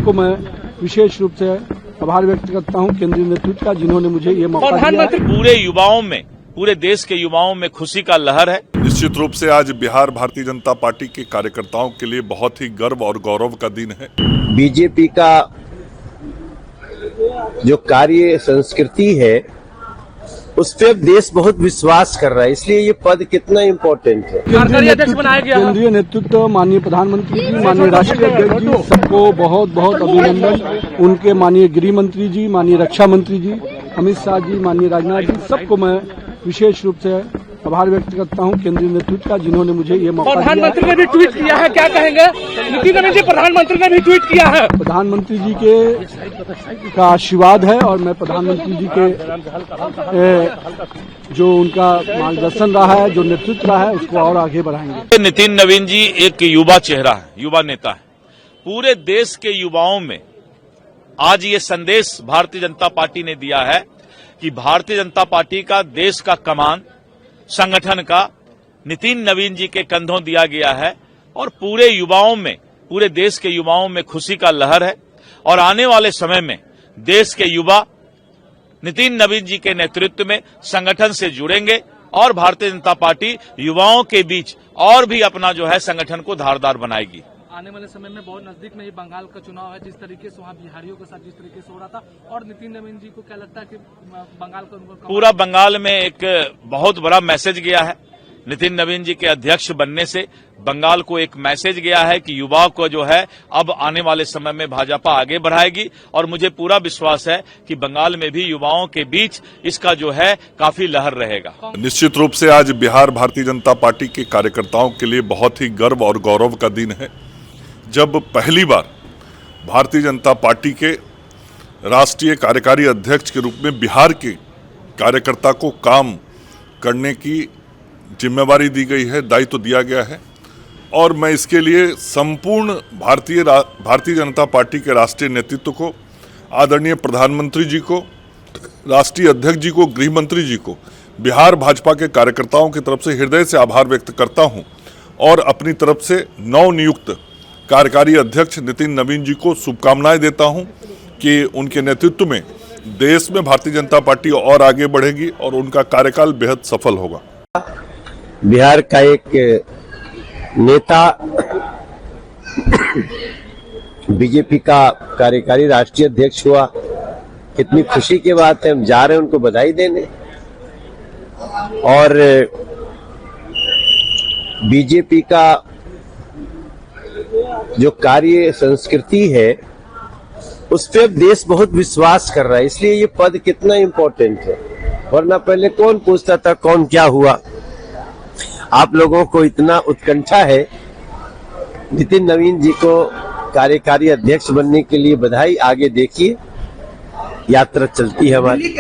सबको मैं विशेष रूप से आभार व्यक्त करता हूं केंद्रीय नेतृत्व का, जिन्होंने मुझे ये मौका दिया है। पूरे युवाओं में, पूरे देश के युवाओं में खुशी का लहर है। निश्चित रूप से आज बिहार भारतीय जनता पार्टी के कार्यकर्ताओं के लिए बहुत ही गर्व और गौरव का दिन है। बीजेपी का जो कार्य संस्कृति है उस पर देश बहुत विश्वास कर रहा है, इसलिए ये पद कितना इम्पोर्टेंट है। केंद्रीय नेतृत्व, माननीय प्रधानमंत्री जी, माननीय राष्ट्रीय अध्यक्ष जी, सबको बहुत बहुत अभिनंदन। उनके माननीय गृह मंत्री जी, माननीय रक्षा मंत्री जी, अमित शाह जी, माननीय राजनाथ जी, सबको मैं विशेष रूप से आभार व्यक्त करता हूं केंद्रीय नेतृत्व का, जिन्होंने मुझे ये मौका दिया है। प्रधानमंत्री ने भी ट्वीट किया है, क्या कहेंगे? नितिन नवीन जी, प्रधानमंत्री ने भी ट्वीट किया है। प्रधानमंत्री जी का आशीर्वाद है और मैं प्रधानमंत्री जी के जो उनका मार्गदर्शन रहा है, जो नेतृत्व रहा है, उसको और आगे बढ़ाएंगे। नितिन नवीन जी एक युवा चेहरा है, युवा नेता है। पूरे देश के युवाओं में आज ये संदेश भारतीय जनता पार्टी ने दिया है कि भारतीय जनता पार्टी का देश का कमान संगठन का नितिन नवीन जी के कंधों दिया गया है और पूरे युवाओं में, पूरे देश के युवाओं में खुशी का लहर है। और आने वाले समय में देश के युवा नितिन नवीन जी के नेतृत्व में संगठन से जुड़ेंगे और भारतीय जनता पार्टी युवाओं के बीच और भी अपना जो है संगठन को धारदार बनाएगी। आने वाले समय में बहुत नजदीक में ही बंगाल का चुनाव है, जिस तरीके से वहाँ बिहारियों के साथ जिस तरीके से हो रहा था, और नितिन नवीन जी को क्या लगता है कि बंगाल का पूरा बंगाल में एक बहुत बड़ा मैसेज गया है। नितिन नवीन जी के अध्यक्ष बनने से बंगाल को एक मैसेज गया है कि युवाओं को जो है अब आने वाले समय में भाजपा आगे बढ़ाएगी और मुझे पूरा विश्वास है कि बंगाल में भी युवाओं के बीच इसका जो है काफी लहर रहेगा। निश्चित रूप से आज बिहार भारतीय जनता पार्टी के कार्यकर्ताओं के लिए बहुत ही गर्व और गौरव का दिन है, जब पहली बार भारतीय जनता पार्टी के राष्ट्रीय कार्यकारी अध्यक्ष के रूप में बिहार के कार्यकर्ता को काम करने की जिम्मेवारी दी गई है, दायित्व दिया गया है। और मैं इसके लिए संपूर्ण भारतीय जनता पार्टी के राष्ट्रीय नेतृत्व को, आदरणीय प्रधानमंत्री जी को, राष्ट्रीय अध्यक्ष जी को, गृह मंत्री जी को, बिहार भाजपा के कार्यकर्ताओं की तरफ से हृदय से आभार व्यक्त करता हूं और अपनी तरफ से नवनियुक्त कार्यकारी अध्यक्ष नितिन नवीन जी को शुभकामनाएं देता हूं कि उनके नेतृत्व में देश में भारतीय जनता पार्टी और आगे बढ़ेगी और उनका कार्यकाल बेहद सफल होगा। बिहार का एक नेता बीजेपी का कार्यकारी राष्ट्रीय अध्यक्ष हुआ, कितनी खुशी की बात है। हम जा रहे हैं उनको बधाई देने, और बीजेपी का जो कार्य संस्कृति है उस पर देश बहुत विश्वास कर रहा है, इसलिए ये पद कितना इम्पोर्टेंट है। वरना पहले कौन पूछता था कौन क्या हुआ। आप लोगों को इतना उत्कंठा है नितिन नवीन जी को कार्यकारी अध्यक्ष बनने के लिए, बधाई। आगे देखिए, यात्रा चलती है हमारी।